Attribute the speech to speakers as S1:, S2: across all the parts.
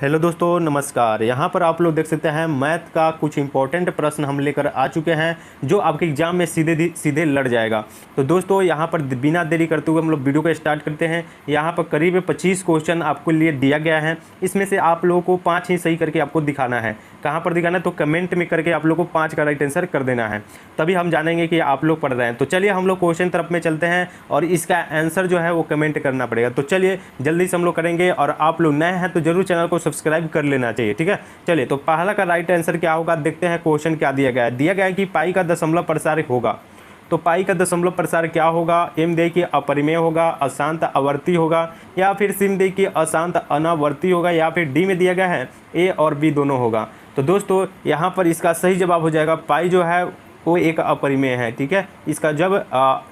S1: Hello दोस्तों, नमस्कार। यहाँ पर आप लोग देख सकते हैं मैथ का कुछ इंपॉर्टेंट प्रश्न हम लेकर आ चुके हैं जो आपके एग्जाम में सीधे लड़ जाएगा। तो दोस्तों यहाँ पर बिना देरी करते हुए हम लोग वीडियो को स्टार्ट करते हैं। यहाँ पर करीब 25 क्वेश्चन आपको लिए दिया गया है। इसमें से आप लोगों को 5 ही सही करके आपको दिखाना है। कहाँ पर दिखाना है तो कमेंट में करके आप लोग को 5 का राइट आंसर कर देना है, तभी हम जानेंगे कि आप लोग पढ़ रहे हैं। तो चलिए हम लोग क्वेश्चन तरफ में चलते हैं और इसका आंसर जो है वो कमेंट करना पड़ेगा। तो चलिए जल्दी से हम लोग करेंगे, और आप लोग नए हैं तो जरूर चैनल को सब्सक्राइब कर लेना चाहिए, ठीक है। चलिए तो पहला का राइट आंसर क्या होगा, देखते हैं क्वेश्चन क्या दिया गया है। दिया गया है कि पाई का दशमलव प्रसार होगा। तो पाई का दशमलव प्रसार क्या होगा, एम दे कि अपरिमेय होगा, अशांत आवर्ती होगा, या फिर सिम दे कि अशांत अनावर्ती होगा, या फिर डी में दिया गया है ए और बी दोनों होगा। तो दोस्तों यहाँ पर इसका सही जवाब हो जाएगा पाई जो है वो एक अपरिमेय है, ठीक है। इसका जब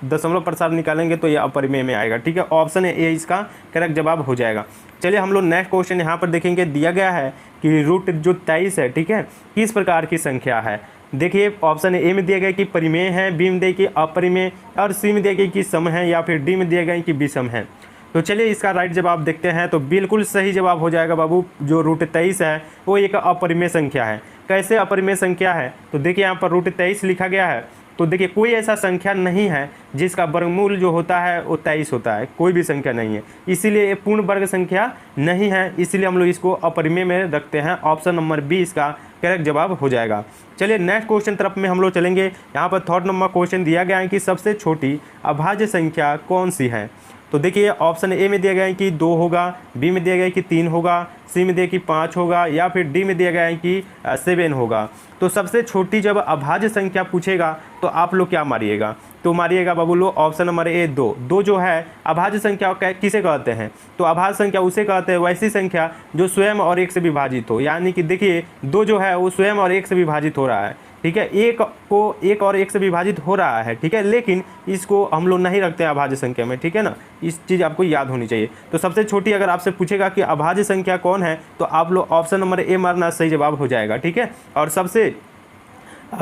S1: दशमलव प्रसार निकालेंगे तो ये अपरिमेय में आएगा, ठीक है। ऑप्शन ए इसका करेक्ट जवाब हो जाएगा। चलिए हम लोग नेक्स्ट क्वेश्चन यहाँ पर देखेंगे। दिया गया है कि रूट जो 23 है, ठीक है, किस प्रकार की संख्या है। देखिए ऑप्शन ए में दिया गया कि परिमेय है, बी में दिया कि अपरिमेय, और सी में दिया गया कि सम है, या फिर डी में दिया गया कि विषम है। तो चलिए इसका राइट जवाब देखते हैं। तो बिल्कुल सही जवाब हो जाएगा बाबू, जो रूट 23 है वो एक अपरिमेय संख्या है। कैसे अपरिमेय संख्या है, तो देखिए यहाँ पर रूट 23 लिखा गया है। तो देखिए कोई ऐसा संख्या नहीं है जिसका वर्गमूल जो होता है वो 23 होता है, कोई भी संख्या नहीं है, इसीलिए ये पूर्ण वर्ग संख्या नहीं है, इसीलिए हम लोग इसको अपरिमेय में रखते हैं। ऑप्शन नंबर बी इसका करेक्ट जवाब हो जाएगा। चलिए नेक्स्ट क्वेश्चन तरफ में हम लोग चलेंगे। यहाँ पर थर्ड नंबर क्वेश्चन दिया गया है कि सबसे छोटी अभाज्य संख्या कौन सी है। तो देखिए ऑप्शन ए में दिया गया है कि 2 होगा, बी में दिया गया है कि 3 होगा, सी में दिया कि 5 होगा, या फिर डी में दिया गया है कि 7 होगा। तो सबसे छोटी जब अभाज्य संख्या पूछेगा तो आप लोग क्या मारिएगा, तो मारिएगा बाबू लोग ऑप्शन नंबर ए 2। 2 जो है अभाज्य संख्या किसे कहते हैं, तो अभाज्य संख्या उसे कहते हैं वैसी संख्या जो स्वयं और 1 से विभाजित हो। यानी कि देखिए 2 जो है वो स्वयं और 1 से विभाजित हो रहा है, ठीक है। 1 और 1 से विभाजित हो रहा है, ठीक है, लेकिन इसको हम लोग नहीं रखते हैं अभाज्य संख्या में, ठीक है ना। इस चीज़ आपको याद होनी चाहिए। तो सबसे छोटी अगर आपसे पूछेगा कि अभाज्य संख्या कौन है तो आप लोग ऑप्शन नंबर ए मारना सही जवाब हो जाएगा, ठीक है। और सबसे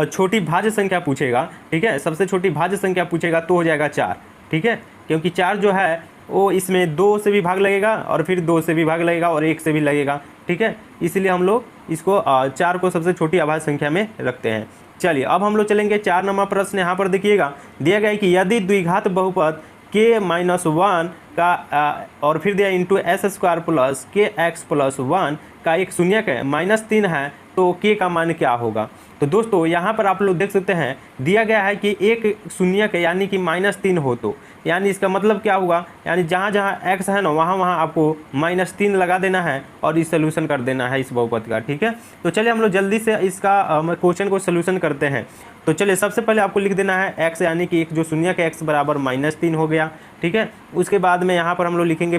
S1: छोटी भाज्य संख्या पूछेगा, ठीक है, सबसे छोटी भाज्य संख्या पूछेगा तो हो जाएगा 4, ठीक है, क्योंकि 4 जो है वो इसमें 2 से भी भाग लगेगा, और फिर 2 से भी भाग लगेगा, और 1 से भी लगेगा, ठीक है। इसलिए हम लोग इसको 4 को सबसे छोटी अभाज्य संख्या में रखते हैं। चलिए अब हम लोग चलेंगे 4 नंबर प्रश्न। यहाँ पर देखिएगा दिया गया है कि यदि द्विघात बहुपद k-1 का और फिर दिया इंटू s² प्लस kx+1 का एक शून्यक है -3 है तो k का मान क्या होगा। तो दोस्तों यहाँ पर आप लोग देख सकते हैं दिया गया है कि एक शून्यक है यानी कि -3 हो, तो यानी इसका मतलब क्या होगा, यानी जहाँ जहाँ x है ना वहाँ आपको -3 लगा देना है और इस सोल्यूशन कर देना है इस बहुपद का, ठीक है। तो चलिए हम लोग जल्दी से इसका क्वेश्चन को सोल्यूशन करते हैं। तो चलिए सबसे पहले आपको लिख देना है x, यानी कि एक जो शून्यक है x बराबर -3 हो गया, ठीक है। उसके बाद में यहाँ पर हम लोग लिखेंगे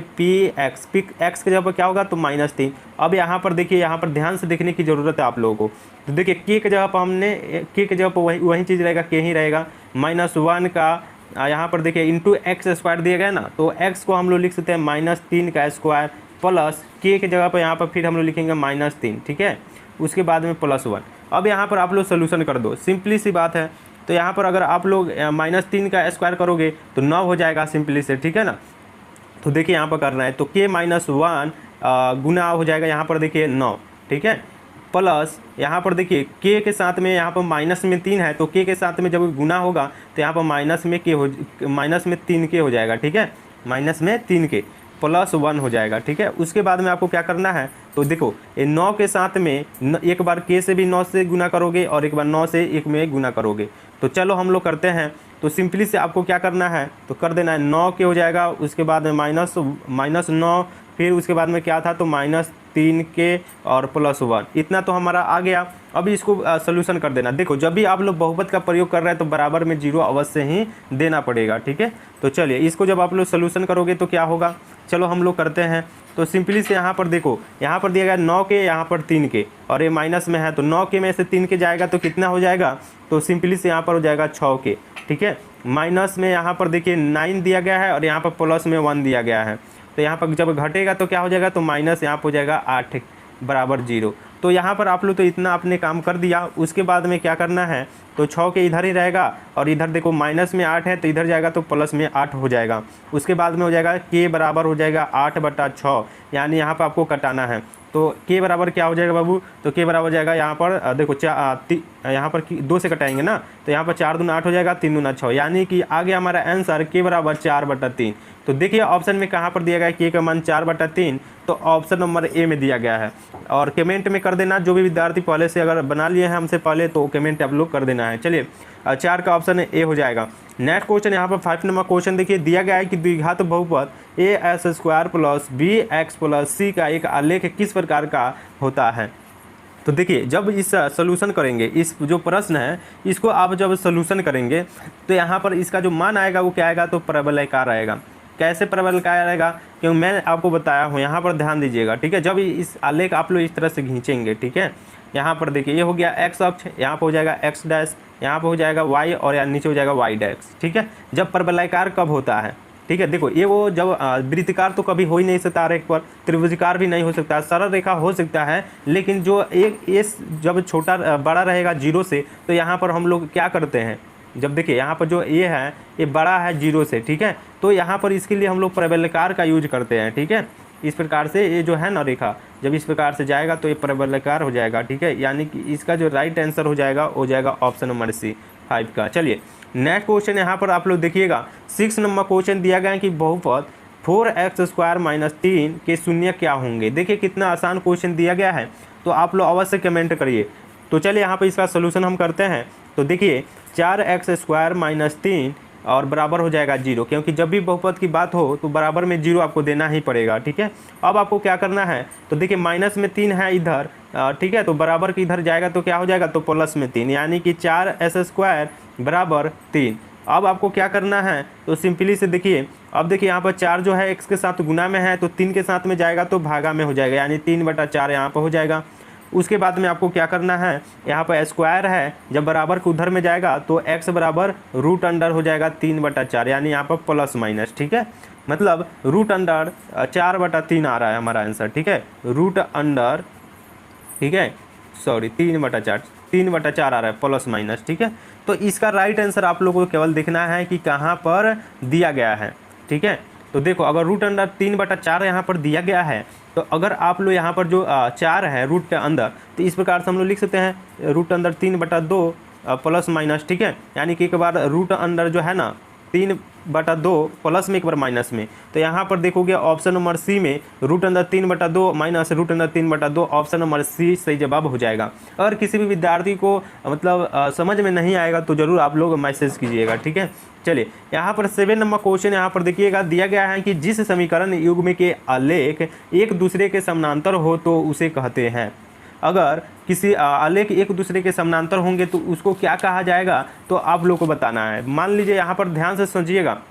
S1: x की जगह पर क्या होगा तो -3। अब यहाँ पर देखिए, यहाँ पर ध्यान से देखने की ज़रूरत है आप लोगों को। तो देखिए k की जगह पर हमने k की जगह पर वही चीज़ रहेगा, k ही रहेगा। -1 का यहाँ पर देखिए इंटू x² दिया गया ना, तो x को हम लोग लिख सकते हैं -3 का स्क्वायर प्लस k की जगह पर यहाँ पर फिर हम लोग लिखेंगे -3, ठीक है। उसके बाद में +1। अब यहाँ पर आप लोग सोल्यूशन कर दो, सिंपली सी बात है। तो यहाँ पर अगर आप लोग -3 का स्क्वायर करोगे तो 9 हो जाएगा सिंपली से, ठीक है ना। तो देखिए यहाँ पर करना है तो k-1 गुना हो जाएगा, यहाँ पर देखिए 9, ठीक है, प्लस यहाँ पर देखिए k के साथ में यहाँ पर माइनस में 3 है, तो k के साथ में जब गुना होगा तो यहाँ पर -3k हो जाएगा, ठीक है, -3k +1 हो जाएगा, ठीक है। उसके बाद में आपको क्या करना है, तो देखो ये 9 के साथ में एक बार k से भी 9 से गुना करोगे और एक बार 9 से 1 में गुना करोगे। तो चलो हम लोग करते हैं। तो सिंपली से आपको क्या करना है तो कर देना है 9k हो जाएगा, उसके बाद में -9, फिर उसके बाद में क्या था तो -3k और +1, इतना तो हमारा आ गया। अभी इसको सोल्यूशन कर देना। देखो जब भी आप लोग बहुपद का प्रयोग कर रहे हैं तो बराबर में 0 अवश्य ही देना पड़ेगा, ठीक है। तो चलिए इसको जब आप लोग सोल्यूशन करोगे तो क्या होगा, चलो हम लोग करते हैं। तो सिंपली से यहाँ पर देखो, यहाँ पर दिया गया 9k, यहाँ पर 3k, और ये माइनस में है तो 9k में से 3k जाएगा तो कितना हो जाएगा, तो सिंपली से यहाँ पर हो जाएगा 6k, ठीक है। माइनस में यहाँ पर देखिए 9 दिया गया है और यहाँ पर प्लस में 1 दिया गया है, तो यहाँ पर जब घटेगा तो क्या हो जाएगा तो माइनस यहाँ पर हो जाएगा 8 बराबर 0। तो यहाँ पर आप लोग तो इतना आपने काम कर दिया। उसके बाद में क्या करना है तो 6 के इधर ही रहेगा, और इधर देखो माइनस में 8 है तो इधर जाएगा तो प्लस में 8 हो जाएगा। उसके बाद में हो जाएगा k बराबर हो जाएगा 8/6, यानी यहाँ पर आपको कटाना है। तो के बराबर क्या हो जाएगा बाबू, तो के बराबर हो जाएगा यहाँ पर देखो यहाँ पर 2 से कटाएंगे ना, तो यहाँ पर 4 दूना 8 हो जाएगा, 3 दूना 6, यानी कि आ गया हमारा आंसर के बराबर 4/3। तो देखिए ऑप्शन में कहाँ पर दिया गया है के का मान 4/3, तो ऑप्शन नंबर ए में दिया गया है। और कमेंट में कर देना, जो भी विद्यार्थी पहले से अगर बना लिए हैं हमसे पहले तो कमेंट आप लोग कर देना है। चलिए 4 का ऑप्शन ए हो जाएगा। नेक्स्ट क्वेश्चन यहाँ पर 5 नंबर क्वेश्चन देखिए, दिया गया है कि द्विघात बहुपद AS² + BX + C का एक आलेख किस प्रकार का होता है। तो देखिए जब इस सोल्यूशन करेंगे, इस जो प्रश्न है इसको आप जब सोल्यूशन करेंगे तो यहाँ पर इसका जो मान आएगा वो क्या आएगा, तो परवलयाकार आएगा। कैसे परवलयाकार आएगा, क्योंकि मैं आपको बताया हूँ, यहाँ पर ध्यान दीजिएगा, ठीक है। जब इस आलेख आप लोग इस तरह से खींचेंगे, ठीक है, यहाँ पर देखिए ये हो गया x अक्ष, यहाँ पर हो जाएगा x', यहाँ पर हो जाएगा y और यहाँ नीचे हो जाएगा y', ठीक है। जब परवलयाकार कब होता है, ठीक है, देखो ये वो जब वृत्ताकार तो कभी हो ही नहीं सकता रेख पर, त्रिभुजाकार भी नहीं हो सकता, सरल रेखा हो सकता है, लेकिन जो एक ये जब छोटा बड़ा रहेगा 0 से, तो यहाँ पर हम लोग क्या करते हैं, जब देखिए यहाँ पर जो ये है ये बड़ा है 0 से, ठीक है, तो यहाँ पर इसके लिए हम लोग परवलयाकार का यूज करते हैं, ठीक है। इस प्रकार से ये जो है ना रेखा जब इस प्रकार से जाएगा तो ये परवलयाकार हो जाएगा, ठीक है, यानी कि इसका जो राइट आंसर हो जाएगा ऑप्शन नंबर सी 5 का। चलिए नेक्स्ट क्वेश्चन यहाँ पर आप लोग देखिएगा, 6 नंबर क्वेश्चन दिया गया है कि बहुपद 4x² - 3 के शून्य क्या होंगे। देखिए कितना आसान क्वेश्चन दिया गया है, तो आप लोग अवश्य कमेंट करिए। तो चलिए यहाँ पर इसका सोल्यूशन हम करते हैं। तो देखिए 4x² - 3 और बराबर हो जाएगा 0, क्योंकि जब भी बहुपद की बात हो तो बराबर में 0 आपको देना ही पड़ेगा, ठीक है। अब आपको क्या करना है, तो देखिए माइनस में 3 है इधर, ठीक है, तो बराबर के इधर जाएगा तो क्या हो जाएगा, तो प्लस में 3, यानी कि 4s² बराबर 3। अब आपको क्या करना है, तो सिंपली से देखिए, अब देखिए यहाँ पर 4 जो है x के साथ गुना में है, तो 3 के साथ में जाएगा तो भागा में हो जाएगा, यानी 3/4 यहाँ पर हो जाएगा। उसके बाद में आपको क्या करना है, यहाँ पर स्क्वायर है, जब बराबर के उधर में जाएगा तो x बराबर √अंडर हो जाएगा 3/4, यानी यहाँ पर प्लस माइनस, ठीक है, मतलब √अंडर 4/3 आ रहा है हमारा आंसर, ठीक है, √अंडर, ठीक है, सॉरी 3/4 आ रहा है प्लस माइनस, ठीक है। तो इसका राइट आंसर आप लोगों को केवल देखना है कि कहाँ पर दिया गया है, ठीक है। तो देखो अगर √अंडर 3/4 यहाँ पर दिया गया है, तो अगर आप लोग यहाँ पर जो 4 है रूट के अंदर, तो इस प्रकार से हम लोग लिख सकते हैं √अंडर 3/2 प्लस माइनस, ठीक है, यानी कि एक बार √अंडर जो है ना 3/2 प्लस में एक बार माइनस में, तो यहाँ पर देखोगे ऑप्शन नंबर सी में √अंडर 3/2 माइनस √अंडर 3/2, ऑप्शन नंबर सी सही जवाब हो जाएगा। अगर किसी भी विद्यार्थी को मतलब समझ में नहीं आएगा तो ज़रूर आप लोग मैसेज कीजिएगा, ठीक है। चलिए यहाँ पर 7 नंबर क्वेश्चन यहाँ पर देखिएगा, दिया गया है कि जिस समीकरण युग्म के आलेख एक दूसरे के समानांतर हो तो उसे कहते हैं। अगर किसी आलेख एक दूसरे के समानांतर होंगे तो उसको क्या कहा जाएगा, तो आप लोग को बताना है। मान लीजिए यहाँ पर ध्यान से समझिएगा,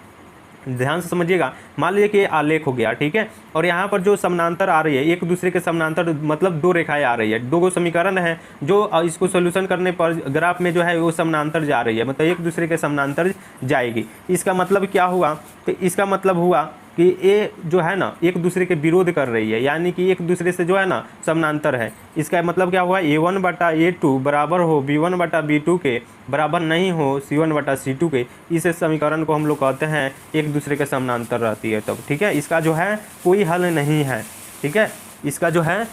S1: मान लीजिए कि आलेख हो गया, ठीक है, और यहाँ पर जो समानांतर आ रही है एक दूसरे के समानांतर, मतलब 2 रेखाएं आ रही है, 2 समीकरण है जो इसको सोल्यूशन करने पर ग्राफ में जो है वो समानांतर जा रही है, मतलब एक दूसरे के समानांतर जाएगी। इसका मतलब क्या हुआ, तो इसका मतलब हुआ कि ये जो है ना एक दूसरे के विरोध कर रही है, यानी कि एक दूसरे से जो है ना समानांतर है। इसका मतलब क्या हुआ, A1/A2 बराबर हो B1/B2 के बराबर नहीं हो C1/C2 के। इस समीकरण को हम लोग कहते हैं एक दूसरे के समानांतर रहती है तब, ठीक है। इसका जो है कोई हल नहीं है, ठीक है, इसका जो है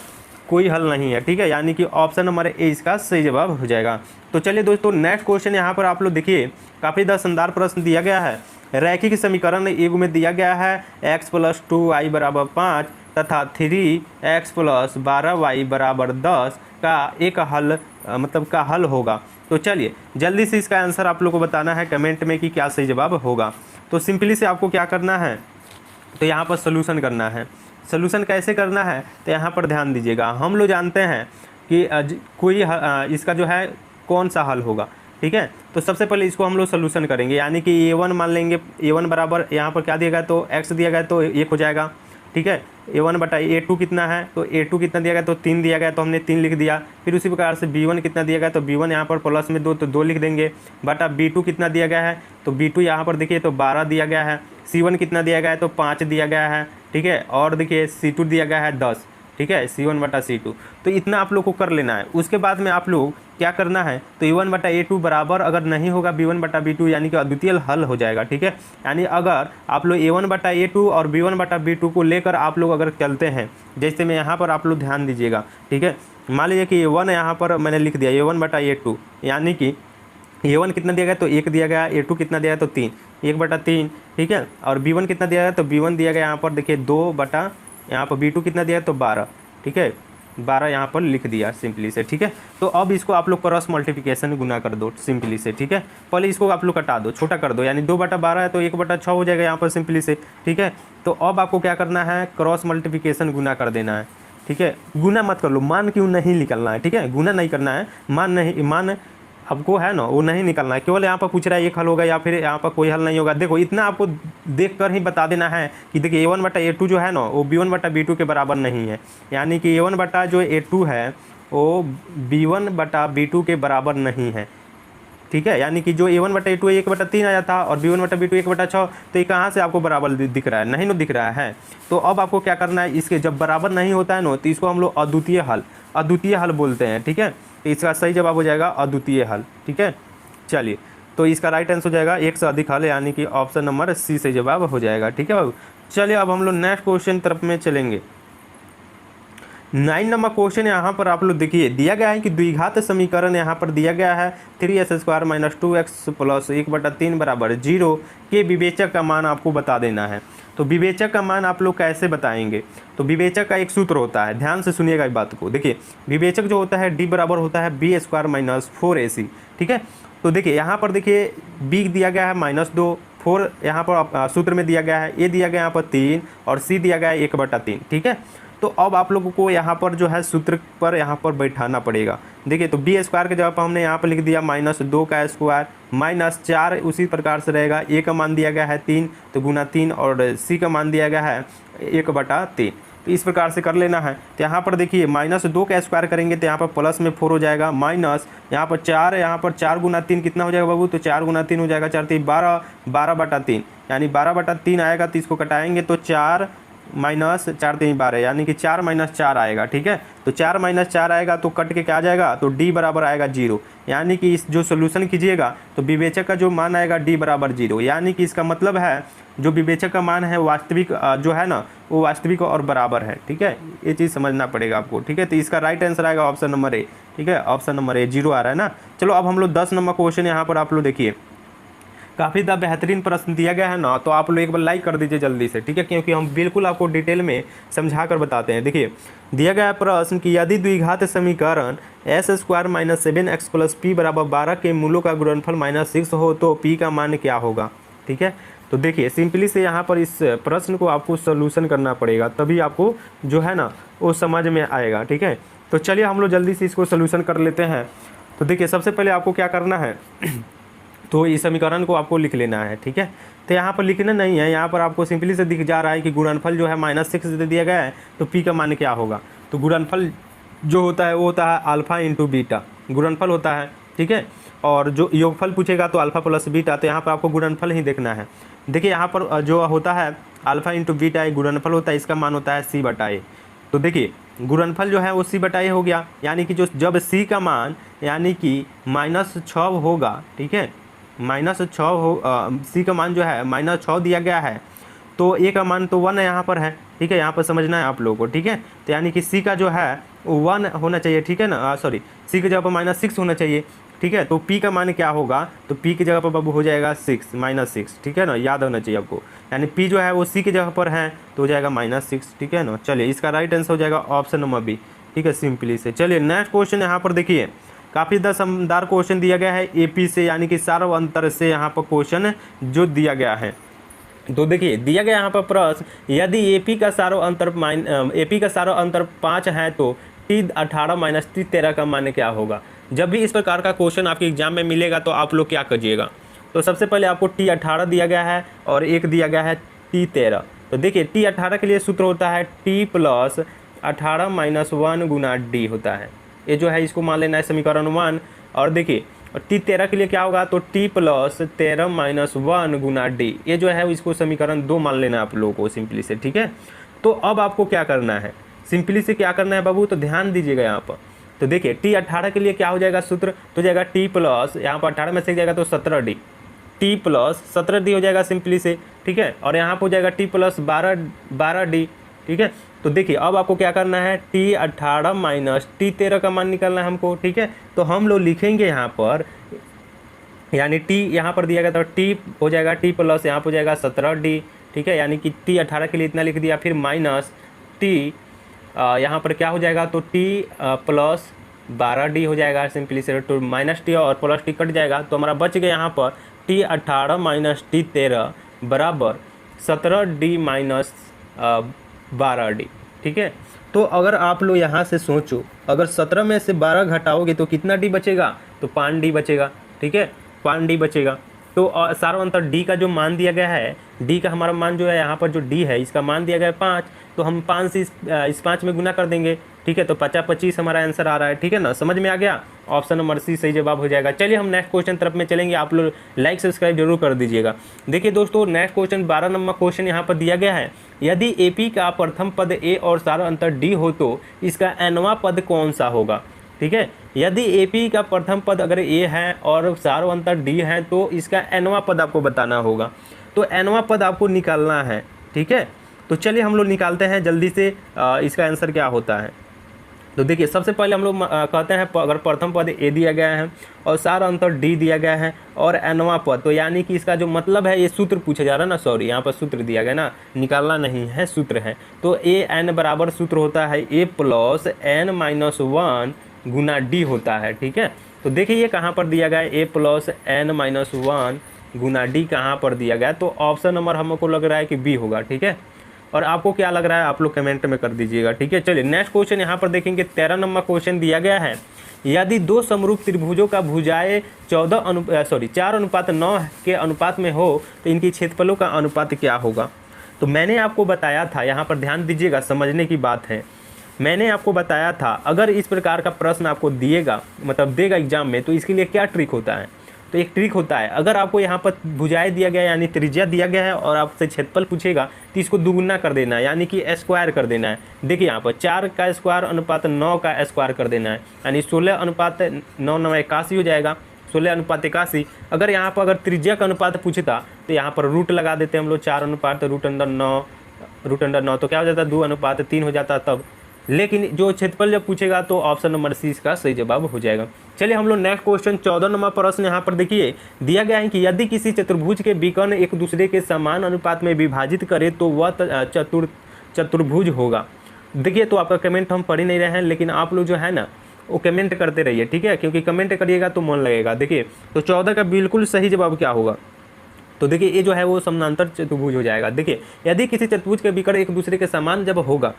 S1: कोई हल नहीं है, ठीक है, यानी कि ऑप्शन नंबर ए इसका सही जवाब हो जाएगा। तो चलिए दोस्तों नेक्स्ट क्वेश्चन यहाँ पर आप लोग देखिए, काफ़ी शानदार प्रश्न दिया गया है। रैखिक समीकरण युग्म में दिया गया है x + 2y = 5 तथा 3x + 12y = 10 का एक हल का हल होगा। तो चलिए जल्दी से इसका आंसर आप लोग को बताना है कमेंट में कि क्या सही जवाब होगा। तो सिंपली से आपको क्या करना है, तो यहाँ पर सोल्यूशन करना है। सोल्यूशन कैसे करना है, तो यहाँ पर ध्यान दीजिएगा। हम लोग जानते हैं कि कोई इसका जो है कौन सा हल होगा, ठीक है। तो सबसे पहले इसको हम लोग सोल्यूशन करेंगे, यानी कि A1 मान लेंगे, A1 बराबर यहाँ पर क्या दिया गया, तो x दिया गया तो 1 हो जाएगा, ठीक है। A1/A2 कितना है, तो A2 कितना दिया गया, तो 3 दिया गया तो हमने 3 लिख दिया। फिर उसी प्रकार से B1 कितना दिया गया, तो B1 यहाँ पर प्लस में 2 तो 2 लिख देंगे, बटा B2 कितना दिया गया है, तो B2 यहाँ पर देखिए तो 12 दिया गया है। C1 कितना दिया गया है, तो 5 दिया गया है, ठीक है, और देखिए C2 दिया गया है 10, ठीक है, C1/C2। तो इतना आप लोग को कर लेना है। उसके बाद में आप लोग क्या करना है, तो a1/a2 बराबर अगर नहीं होगा b1/b2 यानी कि अद्वितीय हल हो जाएगा, ठीक है। यानी अगर आप लोग a1/a2 और b1/b2 को लेकर आप लोग अगर चलते हैं, जैसे मैं यहाँ पर आप लोग ध्यान दीजिएगा, ठीक है। मान लीजिए कि a1 यहाँ पर मैंने लिख दिया a1/a2, यानी कि a1 कितना दिया गया, तो 1 दिया गया, a2 कितना दिया गया, तो 3, 1/3, ठीक है। और b1 कितना दिया गया, तो b1 दिया गया यहाँ पर देखिए 2 बटा, यहाँ पर b2 कितना दिया, तो 12, ठीक है, 12 यहाँ पर लिख दिया सिंपली से, ठीक है। तो अब इसको आप लोग क्रॉस मल्टीप्लिकेशन गुना कर दो सिंपली से, ठीक है। पहले इसको आप लोग कटा दो, छोटा कर दो, यानी 2/12 है तो 1/6 हो जाएगा यहाँ पर सिंपली से, ठीक है। तो अब आपको क्या करना है, क्रॉस मल्टीप्लिकेशन गुना कर देना है, ठीक है। गुना मत कर लो, मान क्यों नहीं निकलना है, ठीक है। गुना नहीं करना है, मान आपको है ना वो नहीं निकलना है। केवल यहाँ पर पूछ रहा है एक हल होगा या फिर यहाँ पर कोई हल नहीं होगा। देखो इतना आपको देख कर ही बता देना है कि देखिए a1/a2 जो है ना वो b1/b2 के बराबर नहीं है, यानी कि a1/a2 है वो b1/b2 के बराबर नहीं है, ठीक है। यानी कि जो a1/a2 1/3 आया था और b1/b2 1/6, तो ये कहाँ से आपको बराबर दिख रहा है, नहीं ना दिख रहा है। तो अब आपको क्या करना है, इसके जब बराबर नहीं होता है ना तो इसको हम लोग अद्वितीय हल बोलते हैं, ठीक है। तो इसका सही जवाब हो जाएगा अद्वितीय हल, ठीक है। चलिए, तो इसका राइट आंसर हो जाएगा एक से अधिक हल, यानी कि ऑप्शन नंबर सी से जवाब हो जाएगा, ठीक है बाबू। चलिए अब हम लोग नेक्स्ट क्वेश्चन तरफ में चलेंगे। 9 नंबर क्वेश्चन यहाँ पर आप लोग देखिए दिया गया है कि द्विघात समीकरण यहाँ पर दिया गया है 3s² - 2x + 1/3 बराबर 0 के विवेचक का मान आपको बता देना है। तो विवेचक का मान आप लोग कैसे बताएंगे, तो विवेचक का एक सूत्र होता है, ध्यान से सुनिएगा इस बात को। देखिए विवेचक जो होता है d बराबर होता है b² - 4ac, ठीक है। तो देखिए यहाँ पर देखिए b दिया गया है -2, 4 यहाँ पर सूत्र में दिया गया है, a दिया गया यहाँ पर 3 और c दिया गया है 1/3, ठीक है। तो अब आप लोगों को यहाँ पर जो है सूत्र पर यहाँ पर बैठाना पड़ेगा। देखिए तो b² के जगह पर हमने यहाँ पर लिख दिया -2 का स्क्वायर -4, उसी प्रकार से रहेगा। a का मान दिया गया है 3 तो गुना 3 और c का मान दिया गया है 1/3, तो इस प्रकार से कर लेना है। तो यहाँ पर देखिए -2 का स्क्वायर करेंगे तो यहाँ पर प्लस में 4 हो जाएगा, माइनस यहाँ पर 4, यहाँ पर 4 गुना 3 कितना हो जाएगा बाबू, तो 4 गुना 3 हो जाएगा 4 3 12, 12/3, यानी 12/3 आएगा। तो इसको कटाएंगे तो 4 - 4 3 12, यानी कि 4 - 4 आएगा, ठीक है। तो 4 - 4 आएगा तो कट के क्या आ जाएगा, तो d बराबर आएगा 0, यानी कि इस जो सोल्यूशन कीजिएगा तो विवेचक का जो मान आएगा d बराबर 0, यानी कि इसका मतलब है जो विवेचक का मान है वास्तविक जो है ना वो वास्तविक और बराबर है, ठीक है। ये चीज़ समझना पड़ेगा आपको, ठीक है। तो इसका राइट आंसर आएगा ऑप्शन नंबर ए, ठीक है। ऑप्शन नंबर ए 0 आ रहा है ना। चलो अब हम लोग 10 नंबर क्वेश्चन यहाँ पर आप लोग देखिए, काफ़ी ज़्यादा बेहतरीन प्रश्न दिया गया है ना, तो आप लोग एक बार लाइक कर दीजिए जल्दी से, ठीक है, क्योंकि हम बिल्कुल आपको डिटेल में समझा कर बताते हैं। देखिए दिया गया प्रश्न कि यदि द्विघात समीकरण s² - 7x + p = 12 के मूलों का गुणनफल -6 हो तो p का मान क्या होगा, ठीक है। तो देखिए सिंपली से यहाँ पर इस प्रश्न को आपको सोल्यूशन करना पड़ेगा, तभी आपको जो है ना वो समझ में आएगा, ठीक है। तो चलिए हम लोग जल्दी से इसको सोल्यूशन कर लेते हैं। तो देखिए सबसे पहले आपको क्या करना है तो इस समीकरण को आपको लिख लेना है, ठीक है। तो यहाँ पर लिखना नहीं है, यहाँ पर आपको सिंपली से दिख जा रहा है कि गुणनफल जो है -6 दे दिया गया है, तो p का मान क्या होगा। तो गुणनफल जो होता है वो होता है अल्फ़ा × बीटा, गुणनफल होता है, ठीक है। और जो योगफल पूछेगा तो अल्फ़ा + बीटा, तो यहाँ पर आपको गुणनफल ही देखना है। देखिए यहाँ पर जो होता है अल्फ़ा × बीटा एक गुणनफल होता है, इसका मान होता है c/a। तो देखिए गुणनफल जो है वो c/a हो गया, यानी कि जो जब c का मान यानी कि -6 होगा, ठीक है, -6 हो c का मान जो है -6 दिया गया है, तो a का मान तो 1 यहाँ पर है, ठीक है। यहाँ पर समझना है आप लोगों को, ठीक है। तो यानी कि c का जो है 1 होना चाहिए, ठीक है ना, सॉरी c की जगह पर -6 होना चाहिए, ठीक है। तो p का मान क्या होगा, तो p की जगह पर बाबू हो जाएगा 6 -6, ठीक है ना, याद होना चाहिए आपको। यानी p जो है वो c की जगह पर है तो हो जाएगा -6, ठीक है ना। चलिए इसका राइट आंसर हो जाएगा ऑप्शन नंबर बी, ठीक है, सिंपली से। चलिए नेक्स्ट क्वेश्चन यहाँ पर देखिए, काफ़ी ज़्यादा समझदार क्वेश्चन दिया गया है एपी से, यानी कि सार्वअंतर से यहाँ पर क्वेश्चन जो दिया गया है। तो देखिए दिया गया यहाँ पर प्रश्न, यदि एपी का सार्वअंतर 5 है तो t18 - t13 का मान क्या होगा। जब भी इस प्रकार का क्वेश्चन आपके एग्जाम में मिलेगा तो आप लोग क्या कीजिएगा, तो सबसे पहले आपको t18 दिया गया है और एक दिया गया है t13। तो देखिए t18 के लिए सूत्र होता है t + 18 - 1 गुना d होता है, ये जो है इसको मान लेना है समीकरण 1। और देखिए t13 के लिए क्या होगा, तो t + 13 - 1 गुना d, ये जो है इसको समीकरण 2 मान लेना है आप लोगों को सिंपली से, ठीक है। तो अब आपको क्या करना है, सिंपली से क्या करना है बाबू, तो ध्यान दीजिएगा यहाँ पर। तो देखिए T18 के लिए क्या हो जाएगा सूत्र, तो जाएगा T प्लस, यहाँ पर 18 में से जाएगा तो 17D, T प्लस 17D हो जाएगा सिंपली से, ठीक है। और यहाँ पर हो जाएगा T प्लस 12D, ठीक है। तो देखिए अब आपको क्या करना है, T18 माइनस T13 का मान निकालना है हमको, ठीक है। तो हम लोग लिखेंगे यहाँ पर, यानी T यहाँ पर दिया गया था, T हो जाएगा T प्लस यहाँ पर हो जाएगा 17D, ठीक है। यानी कि T18 के लिए इतना लिख दिया, फिर माइनस T यहाँ पर क्या हो जाएगा, तो T प्लस 12D हो जाएगा सिंपली से, तो माइनस T और प्लस T कट जाएगा, तो हमारा बच गया यहाँ पर T18 माइनस T13 बराबर 17D माइनस 12D, ठीक है। तो अगर आप लोग यहाँ से सोचो, अगर 17 में से 12 घटाओगे तो कितना D बचेगा, तो 5D बचेगा, ठीक है, 5D बचेगा। तो सारा अंतर D का जो मान दिया गया है, D का हमारा मान जो है यहाँ पर जो D है इसका मान दिया गया है 5, तो हम 5 से इस 5 में गुना कर देंगे, ठीक है। तो 50-25 हमारा आंसर आ रहा है, ठीक है ना, समझ में आ गया। ऑप्शन नंबर सी सही जवाब हो जाएगा। चलिए हम नेक्स्ट क्वेश्चन तरफ में चलेंगे, आप लोग लाइक सब्सक्राइब जरूर कर दीजिएगा। देखिए दोस्तों नेक्स्ट क्वेश्चन 12 नंबर क्वेश्चन यहाँ पर दिया गया है, यदि AP का प्रथम पद A और सारा अंतर D हो तो इसका nवां पद कौन सा होगा, ठीक है। यदि AP का प्रथम पद अगर A है और सारा अंतर D है तो इसका nवां पद आपको बताना होगा, तो nवां पद आपको निकालना है, ठीक है। तो चलिए हम लोग निकालते हैं जल्दी से इसका आंसर क्या होता है। तो देखिए सबसे पहले हम लोग कहते हैं अगर प्रथम पद A दिया गया है और सारा अंतर D दिया गया है और nवां पद, तो यानी कि इसका जो मतलब है, ये सूत्र पूछा जा रहा है ना, सॉरी यहाँ पर सूत्र दिया गया ना, निकालना नहीं है, सूत्र है। तो AN बराबर सूत्र होता है A plus N minus 1 Guna D होता है, ठीक है। तो देखिए ये कहाँ पर दिया गया है, A plus N minus 1 Guna D कहाँ पर दिया गया है, तो ऑप्शन नंबर हमको लग रहा है कि B होगा, ठीक है। और आपको क्या लग रहा है आप लोग कमेंट में कर दीजिएगा, ठीक है। चलिए नेक्स्ट क्वेश्चन यहाँ पर देखेंगे, 13 नंबर क्वेश्चन दिया गया है, यदि दो समरूप त्रिभुजों का भुजाएं 4:9 के अनुपात में हो तो इनकी क्षेत्रफलों का अनुपात क्या होगा। तो मैंने आपको बताया था, यहाँ पर ध्यान दीजिएगा, समझने की बात है। मैंने आपको बताया था अगर इस प्रकार का प्रश्न आपको दिएगा, मतलब देगा एग्जाम में, तो इसके लिए क्या ट्रिक होता है, तो एक ट्रिक होता है, अगर आपको यहाँ पर भुजाएं दिया गया है यानी त्रिज्या दिया गया है और आपसे क्षेत्रफल पूछेगा तो इसको दुगुना कर देना है, यानी कि स्क्वायर कर देना है। देखिए यहाँ पर 4 का स्क्वायर अनुपात 9 का स्क्वायर कर देना है, यानी 16 अनुपात 9 9 81 हो जाएगा, 16 अनुपात 81। अगर यहाँ पर अगर त्रिज्या का अनुपात पूछता तो यहाँ पर रूट लगा देते हैं हम लोग, 4 अनुपात रूट अंडर 9, तो क्या हो जाता है 2 अनुपात 3 हो जाता तब। लेकिन जो क्षेत्रफल जब पूछेगा तो ऑप्शन नंबर सी इसका सही जवाब हो जाएगा। चलिए हम लोग नेक्स्ट क्वेश्चन 14 नंबर प्रश्न यहाँ पर देखिए दिया गया है कि यदि किसी चतुर्भुज के विकर्ण एक दूसरे के समान अनुपात में विभाजित करे तो वह चतुर्भुज होगा। देखिए तो आपका कमेंट हम पढ़ ही नहीं रहे हैं, लेकिन आप लोग जो है ना वो कमेंट करते रहिए, ठीक है, क्योंकि कमेंट करिएगा तो मन लगेगा। देखिए तो 14 का बिल्कुल सही जवाब क्या होगा, तो देखिए ये जो है वो समानांतर चतुर्भुज हो जाएगा। देखिए यदि किसी चतुर्भुज के विकर्ण एक दूसरे के समान जब होगा,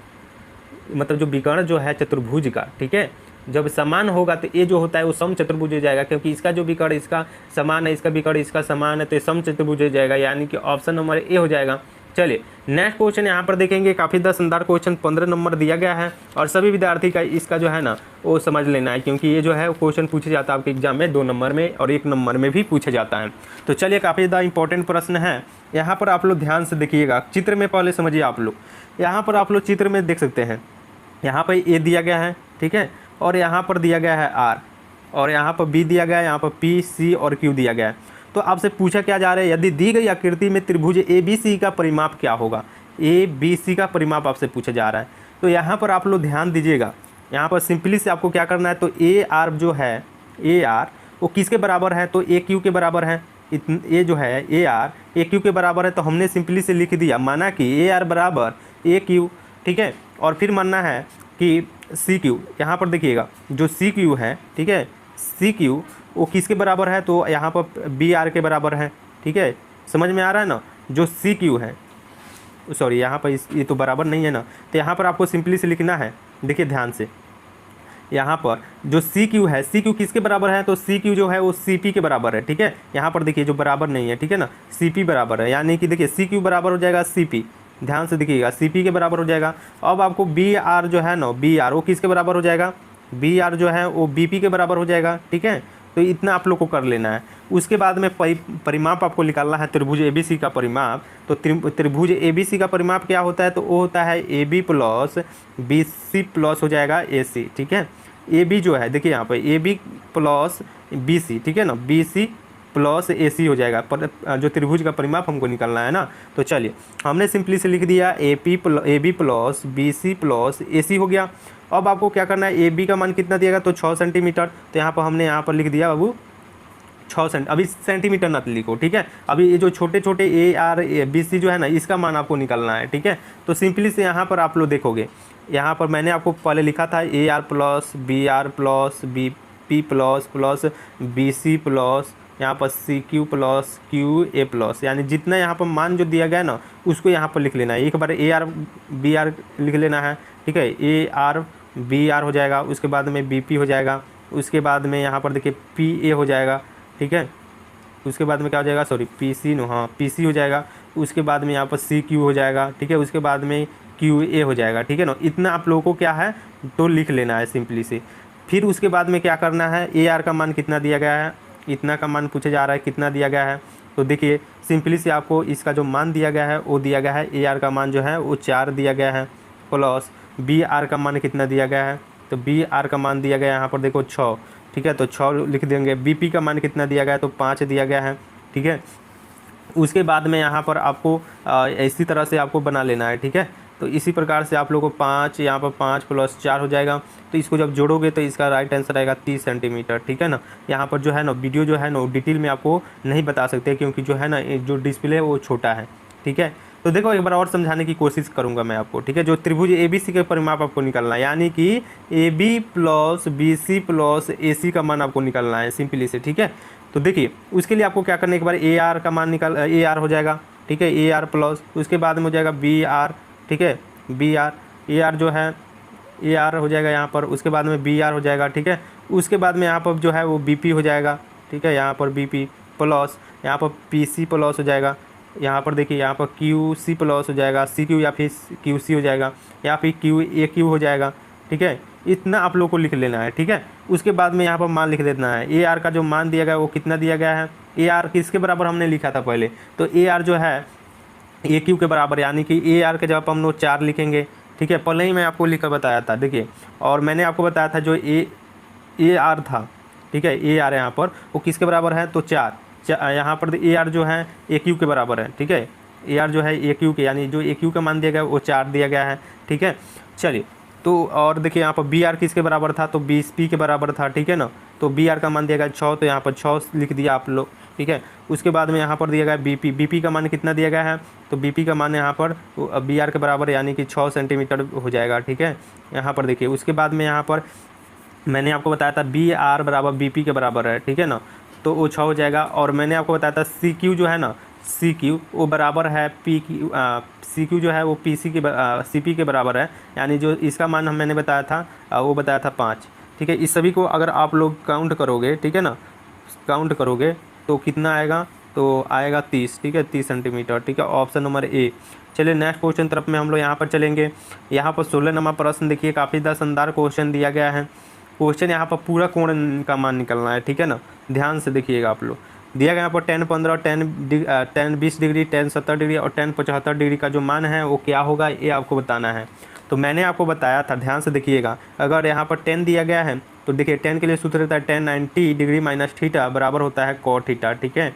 S1: मतलब जो विकर्ण जो है चतुर्भुज का, ठीक है, जब समान होगा तो ये जो होता है वो सम चतुर्भुज हो जाएगा, क्योंकि इसका जो विकर्ण इसका समान है, इसका विकर्ण इसका समान है, तो ये सम चतुर्भुज हो जाएगा, यानी कि ऑप्शन नंबर ए हो जाएगा। चलिए नेक्स्ट क्वेश्चन यहाँ पर देखेंगे, काफ़ी शानदार क्वेश्चन 15 नंबर दिया गया है और सभी विद्यार्थी का इसका जो है ना वो समझ लेना है, क्योंकि ये जो है क्वेश्चन पूछा जाता है आपके एग्जाम में 2 नंबर में और 1 नंबर में भी पूछा जाता है। तो चलिए काफ़ी ज़्यादा इंपॉर्टेंट प्रश्न है, यहाँ पर आप लोग ध्यान से देखिएगा, चित्र में पहले समझिए आप लोग। यहाँ पर आप लोग चित्र में देख सकते हैं, यहाँ पर ए दिया गया है, ठीक है, और यहाँ पर दिया गया है आर, और यहाँ पर बी दिया गया है, यहाँ पर पी सी और क्यू दिया गया है। तो आपसे पूछा क्या जा रहा है, यदि दी गई आकृति में त्रिभुज ए बी सी का परिमाप क्या होगा, ए बी सी का परिमाप आपसे पूछा जा रहा है। तो यहाँ पर आप लोग ध्यान दीजिएगा, यहाँ पर सिंपली से आपको क्या करना है, तो ए आर जो है, ए आर वो किसके बराबर है, तो ए क्यू के बराबर है। ये जो है ए आर ए क्यू के बराबर है, तो हमने सिंपली से लिख दिया, माना कि ए आर बराबर ए क्यू, ठीक है, और फिर मानना है कि सी क्यू, यहाँ पर देखिएगा जो सी क्यू है, ठीक है, सी क्यू वो किसके बराबर है, तो यहाँ पर बी आर के बराबर है, ठीक है, समझ में आ रहा है ना। जो सी क्यू है, सॉरी यहाँ पर ये तो बराबर नहीं है ना, तो यहाँ पर आपको सिंपली से लिखना है, देखिए ध्यान से, यहाँ पर जो सी क्यू है, सी क्यू किसके बराबर है, तो सी क्यू जो है वो सी पी के बराबर है, ठीक है। यहाँ पर देखिए जो बराबर नहीं है, ठीक है ना, सी पी बराबर है, यानी कि देखिए सी क्यू बराबर हो जाएगा सी पी, ध्यान से देखिएगा सी पी के बराबर हो जाएगा। अब आपको बी आर जो है ना, बी आर वो किसके बराबर हो जाएगा, बी आर जो है वो बी पी के बराबर हो जाएगा, ठीक है। तो इतना आप लोग को कर लेना है। उसके बाद में परिमाप आपको निकालना है त्रिभुज ए बी सी का परिमाप। तो त्रिभुज ए बी सी का परिमाप क्या होता है, तो वो होता है A B plus B C plus हो जाएगा ए सी, ठीक है। ए बी जो है देखिए यहाँ पर A B plus B C, ठीक है ना, B C plus A C हो जाएगा, पर जो त्रिभुज का परिमाप हमको निकालना है ना। तो चलिए हमने सिंपली से लिख दिया A B plus B C plus A C हो गया। अब आपको क्या करना है, ए बी का मान कितना दिया गया तो 6 सेंटीमीटर, तो यहाँ पर हमने यहाँ पर लिख दिया बाबू 6 सेंट, अभी सेंटीमीटर ना लिखो, ठीक है। अभी ये जो छोटे छोटे ए आर बी सी जो है ना, इसका मान आपको निकालना है, ठीक है। तो सिंपली से यहाँ पर आप लोग देखोगे, यहाँ पर मैंने आपको पहले लिखा था A R plus B P plus plus B C plus यहाँ पर C Q plus Q A plus, यानी जितना यहाँ पर मान जो दिया गया ना उसको यहाँ पर लिख लेना है। एक बार ए आर बी आर लिख लेना है, ठीक है, ए आर बी आर हो जाएगा, उसके बाद में बी पी हो जाएगा, उसके बाद में यहाँ पर देखिए पी ए हो जाएगा, ठीक है, उसके बाद में क्या हो जाएगा, सॉरी पी सी नो, हाँ पी सी हो जाएगा, उसके बाद में यहाँ पर सी क्यू हो जाएगा, ठीक है, उसके बाद में क्यू ए हो जाएगा, ठीक है ना। इतना आप लोगों को क्या है तो लिख लेना है सिंपली से। फिर उसके बाद में क्या करना है, ए आर का मान कितना दिया गया है, इतना का मान पूछा जा रहा है, कितना दिया गया है। तो देखिए सिंपली से आपको इसका जो मान दिया गया है वो दिया गया है, ए आर का मान जो है वो 4 दिया गया है, प्लस बी आर का मान कितना दिया गया है, तो बी आर का मान दिया गया है यहाँ पर देखो 6, ठीक है, तो 6 लिख देंगे। बी पी का मान कितना दिया गया है तो 5 दिया गया है, ठीक है। उसके बाद में यहाँ पर आपको इसी तरह से आपको बना लेना है, ठीक है। तो इसी प्रकार से आप लोगों को 5 यहाँ पर 5 + 4 हो जाएगा, तो इसको जब जोड़ोगे तो इसका राइट आंसर आएगा 30 सेंटीमीटर, ठीक है ना। यहाँ पर जो है ना वीडियो जो है ना डिटेल में आपको नहीं बता सकते, क्योंकि जो है ना जो डिस्प्ले है वो छोटा है, ठीक है। तो देखो एक बार और समझाने की कोशिश करूँगा मैं आपको, ठीक है। जो त्रिभुज ए बी सी के परिमाप आपको निकालना है, यानी कि A B plus B C plus A C का मान आपको निकालना है सिंपली से, ठीक है। तो देखिए उसके लिए आपको क्या करना है, एक बार ए आर का मान निकाल, ए आर हो जाएगा, ठीक है, ए आर प्लस उसके बाद में हो जाएगा बी आर, ठीक है, बी आर, ए आर जो है ए आर हो जाएगा यहाँ पर, उसके बाद में बी आर हो जाएगा, ठीक है। उसके बाद में यहाँ पर जो है वो बी पी हो जाएगा, ठीक है, यहाँ पर बी पी प्लस यहाँ पर पी सी प्लस हो जाएगा, यहाँ पर देखिए यहाँ पर क्यू सी प्लस हो जाएगा, सी क्यू या फिर क्यू सी हो जाएगा, या फिर क्यू ए क्यू हो जाएगा, ठीक है। इतना आप लोग को लिख लेना है, ठीक है। उसके बाद में यहाँ पर मान लिख देना है, ए आर का जो मान दिया गया वो कितना दिया गया है, ए आर किसके बराबर हमने लिखा था पहले, तो ए आर जो है ए क्यू के बराबर, यानी कि ए आर के जब हम लोग 4 लिखेंगे, ठीक है, पहले ही मैं आपको लिख कर बताया था, देखिए। और मैंने आपको बताया था जो ए आर था, ठीक है, ए आर यहाँ पर वो किसके बराबर है तो 4, यहाँ पर ए आर जो है ए क्यू के बराबर है, ठीक है, ए आर जो है ए क्यू के, यानी जो ए क्यू का मान दिया गया वो 4 दिया गया है, ठीक है। चलिए तो और देखिए यहाँ पर बी आर किसके बराबर था तो बी पी के बराबर था, ठीक है ना। तो बी आर का मान दिया गया 6, तो यहाँ पर 6 लिख दिया आप लोग, ठीक है। उसके बाद में यहाँ पर दिया गया बी पी का मान कितना दिया गया है, तो बी पी का मान यहाँ पर बी आर के बराबर यानी कि 6 सेंटीमीटर हो जाएगा, ठीक है। यहाँ पर देखिए उसके बाद में यहाँ पर मैंने आपको बताया था बी आर बराबर बी पी के बराबर है, ठीक है ना, तो वो 6 हो जाएगा। और मैंने आपको बताया था सी क्यू जो है ना, सी क्यू वो बराबर है पी क्यू, सी क्यू जो है वो पी सी के सी पी के बराबर है, यानी जो इसका मान मैंने बताया था वो बताया था 5, ठीक है। इस सभी को अगर आप लोग काउंट करोगे, ठीक है ना, काउंट करोगे तो कितना आएगा तो आएगा 30, ठीक है, 30 सेंटीमीटर, ठीक है, ऑप्शन नंबर ए। चलिए नेक्स्ट क्वेश्चन तरफ में हम लोग यहाँ पर चलेंगे। यहाँ पर 16 नंबर प्रश्न देखिए, काफ़ी शानदार क्वेश्चन दिया गया है। क्वेश्चन यहाँ पर पूरा कोण का मान निकलना है, ठीक है ना, ध्यान से देखिएगा आप लोग। दिया गया यहाँ पर 10 15 10 20 डिग्री 10 70 डिग्री और 10 75 डिग्री का जो मान है वो क्या होगा ये आपको बताना है। तो मैंने आपको बताया था, ध्यान से देखिएगा। अगर यहाँ पर 10 दिया गया है तो देखिए 10 के लिए सूत्र रहता है 10 90 डिग्री माइनस थीटा बराबर होता है cot थीटा, ठीक है।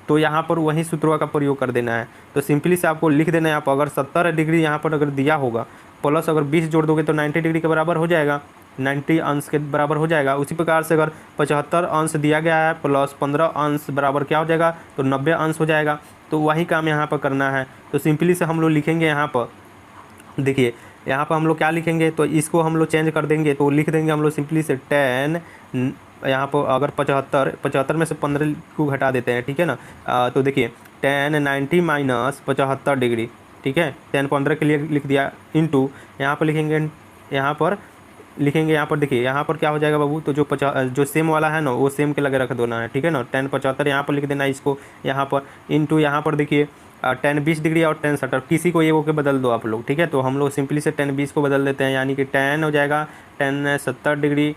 S1: तो यहाँ पर वही सूत्रों का प्रयोग कर देना है। तो सिंपली से आपको लिख देना है, आप अगर 70 डिग्री यहाँ पर अगर दिया होगा प्लस अगर 20 जोड़ दोगे तो 90 डिग्री के बराबर हो जाएगा, 90 अंश के बराबर हो जाएगा। उसी प्रकार से अगर 75 अंश दिया गया है प्लस 15 अंश बराबर क्या हो जाएगा तो 90 अंश हो जाएगा। तो वही काम यहाँ पर करना है। तो सिंपली से हम लोग लिखेंगे यहाँ पर, देखिए यहाँ पर हम लोग क्या लिखेंगे तो इसको हम लोग चेंज कर देंगे, तो लिख देंगे हम लोग सिंपली से 10, यहाँ पर अगर 75 में से 15 को घटा देते हैं, ठीक है ना। तो देखिए 10 90 माइनस 75 डिग्री, ठीक है, 10 15 के लिए लिख दिया, इंटू यहाँ पर लिखेंगे, यहाँ पर देखिए यहाँ पर क्या हो जाएगा बाबू, तो जो सेम वाला है ना वो सेम के लगे रख देना है, ठीक है ना। 10 75 यहाँ पर लिख देना है इसको, यहाँ पर इंटू यहाँ पर देखिए 10 20 डिग्री और 10 70, किसी को ये को के बदल दो आप लोग, ठीक है। तो हम लोग सिंपली से 10 20 को बदल देते हैं, यानी कि 10 हो जाएगा 10 70 डिग्री,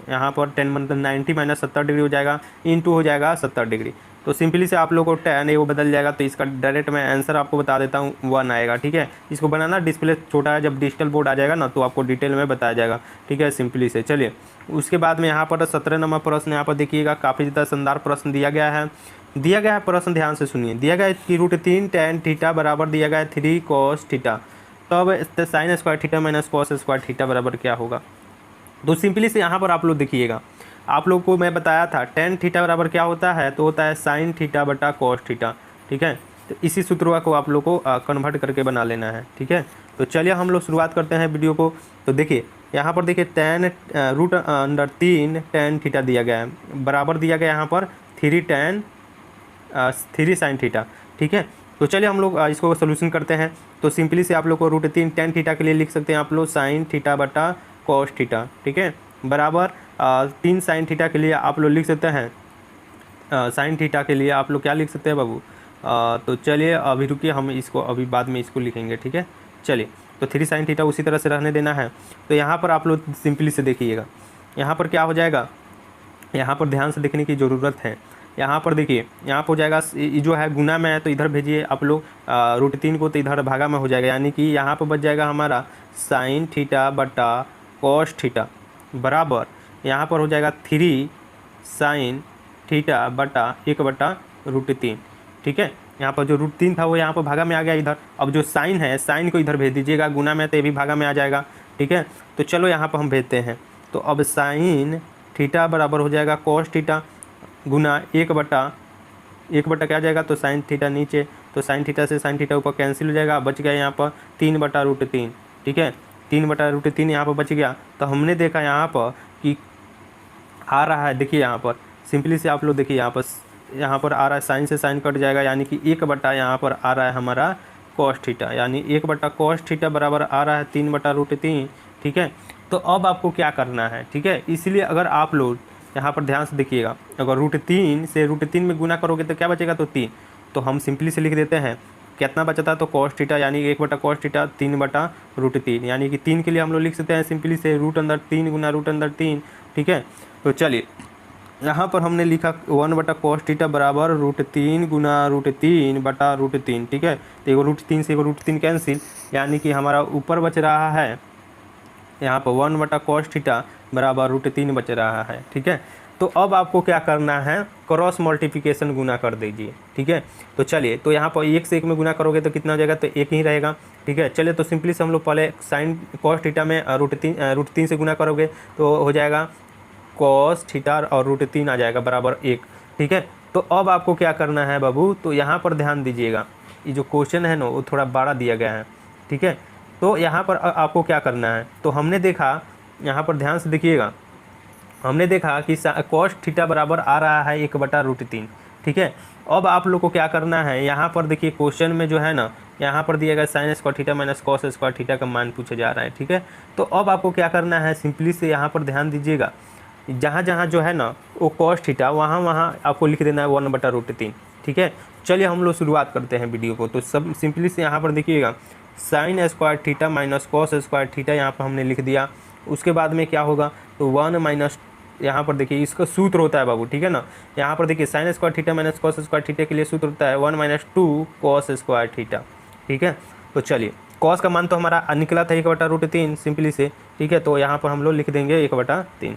S1: यहाँ पर 10 मतलब 90 माइनस 70 डिग्री हो जाएगा, इंटू हो जाएगा 70 डिग्री। तो सिंपली से आप लोग को tan है वो बदल जाएगा। तो इसका डायरेक्ट मैं आंसर आपको बता देता हूँ, 1 आएगा। ठीक है, इसको बनाना, डिस्प्ले छोटा है, जब डिजिटल बोर्ड आ जाएगा ना तो आपको डिटेल में बताया जाएगा। ठीक है, सिंपली से। चलिए उसके बाद में यहाँ पर 17 नंबर प्रश्न यहाँ पर देखिएगा, काफ़ी ज़्यादा शानदार प्रश्न दिया गया है। दिया गया है प्रश्न, ध्यान से सुनिए। दिया गया है कि √3 tan थीटा बराबर दिया गया है 3 cos थीटा। तो अब sin square theta minus cos square theta बराबर क्या होगा। तो सिंपली से यहाँ पर आप लोग देखिएगा, आप लोग को मैं बताया था tan थीटा बराबर क्या होता है, तो होता है sin थीटा बटा cos थीटा। ठीक है, तो इसी सूत्र को आप लोग को कन्वर्ट करके बना लेना है। ठीक है, तो चलिए हम लोग शुरुआत करते हैं वीडियो को। तो देखिए यहाँ पर देखिए tan √3 tan थीटा दिया गया है, बराबर दिया गया यहाँ पर 3 sin थीटा। ठीक है, तो चलिए हम लोग इसको सोल्यूशन करते हैं। तो सिंपली से आप लोग को √3 tan थीटा के लिए लिख सकते हैं आप लोग sin थीटा बटा cos थीटा। ठीक है, बराबर 3 sin थीटा के लिए आप लोग लिख सकते हैं, sin थीटा के लिए आप लोग क्या लिख सकते हैं बाबू। तो चलिए अभी रुकिए, हम इसको अभी बाद में इसको लिखेंगे। ठीक है, चलिए तो 3 sin थीटा उसी तरह से रहने देना है। तो यहाँ पर आप लोग सिंपली से देखिएगा, यहाँ पर क्या हो जाएगा, यहाँ पर ध्यान से देखने की ज़रूरत है। यहाँ पर देखिए, यहाँ पर हो जाएगा जो है गुना में है तो इधर भेजिए आप लोग √3 को, तो इधर भागा में हो जाएगा, यानी कि यहाँ पर बच जाएगा हमारा sin थीटा बटा cos थीटा बराबर यहाँ पर हो जाएगा 3 sin थीटा बटा 1/√3। ठीक है, यहाँ पर जो √3 था वो यहाँ पर भागा में आ गया इधर। अब जो साइन है, साइन को इधर भेज दीजिएगा, गुना में तो ये भी भागा में आ जाएगा। ठीक है, तो चलो यहाँ पर हम भेजते हैं। तो अब sin थीटा बराबर हो जाएगा cos थीटा गुना 1/1 क्या आ जाएगा, तो sin थीटा नीचे, तो sin थीटा से sin थीटा ऊपर कैंसिल हो जाएगा, बच गया यहाँ पर 3/√3। ठीक है, 3/√3 यहाँ पर बच गया। तो हमने देखा यहाँ पर कि आ रहा है, देखिए यहाँ पर सिंपली से आप लोग देखिए, यहाँ पर आ रहा है साइन से साइन कट जाएगा, यानी कि 1 यहाँ पर आ रहा है हमारा cos थीटा, यानी 1 cos थीटा बराबर आ रहा है 3/√3। ठीक है, तो अब आपको क्या करना है। ठीक है, इसलिए अगर आप लोग यहाँ पर ध्यान से देखिएगा, अगर √3 से √3 में गुना करोगे तो क्या बचेगा, तो 3। तो हम सिंपली से लिख देते हैं, कितना बचता है, तो cos थीटा यानी 1/cos थीटा 3/√3, यानी कि 3 के लिए हम लोग लिख सकते हैं सिंपली से √3 गुना √3। ठीक है, तो चलिए यहाँ पर हमने लिखा 1/cos थीटा बराबर √3 गुना √3/√3। ठीक है, तो एगो √3 से एगो √3 कैंसिल, यानी कि हमारा ऊपर बच रहा है यहाँ पर 1/cos थीटा बराबर √3 बच रहा है। ठीक है, तो अब आपको क्या करना है, क्रॉस मल्टीप्लिकेशन गुना कर दीजिए। ठीक है, तो चलिए, तो यहाँ पर 1 से 1 में गुना करोगे तो कितना हो जाएगा, तो 1 ही रहेगा। ठीक है, चलिए तो सिंपली से हम लोग पहले sin cos थीटा में √3 से गुना करोगे तो हो जाएगा cos थीटा और √3 आ जाएगा बराबर 1। ठीक है, तो अब आपको क्या करना है बाबू, तो यहाँ पर ध्यान दीजिएगा, ये जो क्वेश्चन है ना वो थोड़ा बड़ा दिया गया है। ठीक है, तो यहाँ पर आपको क्या करना है, तो हमने देखा, यहाँ पर ध्यान से देखिएगा, हमने देखा कि cos थीटा बराबर आ रहा है 1/√3। ठीक है, अब आप लोग को क्या करना है, यहाँ पर देखिए क्वेश्चन में जो है ना, यहाँ पर दिया गया sin square theta minus cos square theta का मान पूछा जा रहा है। ठीक है, तो अब आपको क्या करना है, सिंपली से यहाँ पर ध्यान दीजिएगा, जहाँ जहाँ जो है ना वो cos थीटा, वहाँ आपको लिख देना है 1/√3। ठीक है, चलिए हम लोग शुरुआत करते हैं वीडियो को। तो सब सिंपली से यहाँ पर देखिएगा, sin square theta minus cos square theta यहाँ पर हमने लिख दिया। उसके बाद में क्या होगा, तो 1 माइनस, यहाँ पर देखिए इसका सूत्र होता है बाबू। ठीक है ना, यहाँ पर देखिए sin square theta minus cos square theta के लिए सूत्र होता है 1 - 2 cos स्क्वायर थीटा। ठीक है, तो चलिए cos का मान तो हमारा निकला था 1/√3 सिंपली से। ठीक है, तो यहाँ पर हम लोग लिख देंगे 1/3।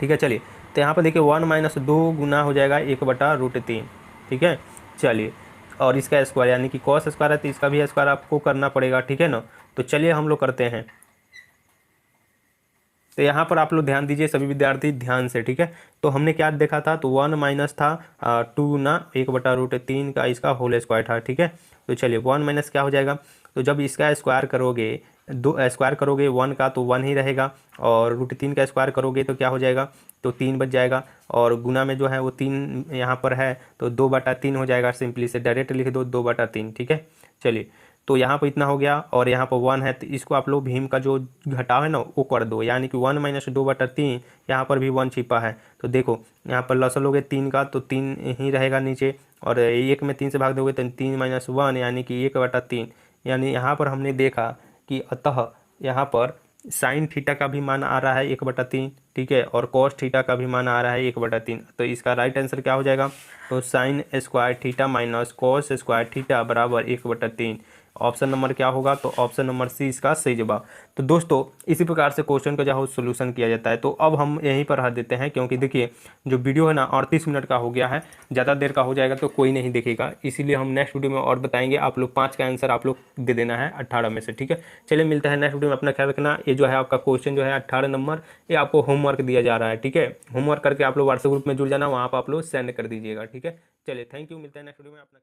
S1: ठीक है, चलिए तो यहाँ पर देखिए 1 - 2 गुना हो जाएगा 1/√3। ठीक है, चलिए, और इसका स्क्वायर यानी कि cos स्क्वायर है तो इसका भी स्क्वायर आपको करना पड़ेगा। ठीक है ना, तो चलिए हम लोग करते हैं। तो यहाँ पर आप लोग ध्यान दीजिए सभी विद्यार्थी ध्यान से। ठीक है, तो हमने क्या देखा था, तो 1 माइनस था 2 ना 1/√3 का इसका होल स्क्वायर था। ठीक है, तो चलिए 1 माइनस क्या हो जाएगा, तो जब इसका स्क्वायर करोगे, 2 स्क्वायर करोगे 1 का तो 1 ही रहेगा, और √3 का स्क्वायर करोगे तो क्या हो जाएगा, तो 3 बच जाएगा, और गुना में जो है वो 3 यहाँ पर है तो 2/3 हो जाएगा। सिंपली से डायरेक्ट लिख दो 2/3। ठीक है, चलिए तो यहाँ पर इतना हो गया, और यहाँ पर 1 है तो इसको आप लोग भीम का जो घटाव है ना वो कर दो, यानी कि 1 - 2/3, यहाँ पर भी 1 छिपा है। तो देखो यहाँ पर लसल हो गया 3 का तो 3 ही रहेगा नीचे, और 1 में 3 से भाग दोगे तो 3 - 1 यानी कि 1/3। यानी यहाँ पर हमने देखा कि अतः यहाँ पर साइन थीटा का भी मान आ रहा है 1/3, ठीक है, और कॉस थीटा का भी मान आ रहा है 1/3। तो इसका राइट आंसर क्या हो जाएगा? तो sine square theta minus cos square theta बराबर 1/3। ऑप्शन नंबर क्या होगा? तो ऑप्शन नंबर सी इसका सही जवाब। तो दोस्तों इसी प्रकार से क्वेश्चन का जो है सोल्यूशन किया जाता है। तो अब हम यहीं पर हट देते हैं, क्योंकि देखिए जो वीडियो है ना 38 मिनट का हो गया है, ज़्यादा देर का हो जाएगा तो कोई नहीं देखेगा, इसीलिए हम नेक्स्ट वीडियो में और बताएंगे। आप लोग 5 का आंसर आप लोग दे देना है 18 में से, ठीक है। चलिए मिलता है नेक्स्ट वीडियो में, अपना ख्याल रखना। ये जो है आपका क्वेश्चन जो है 18 नंबर, ये आपको होमवर्क दिया जा रहा है, ठीक है। होमवर्क करके आप लोग व्हाट्सएप ग्रुप में जुड़ जाना, वहाँ पर आप लोग सेंड कर दीजिएगा, ठीक है। चलिए थैंक यू, मिलते हैं नेक्स्ट वीडियो में अपना।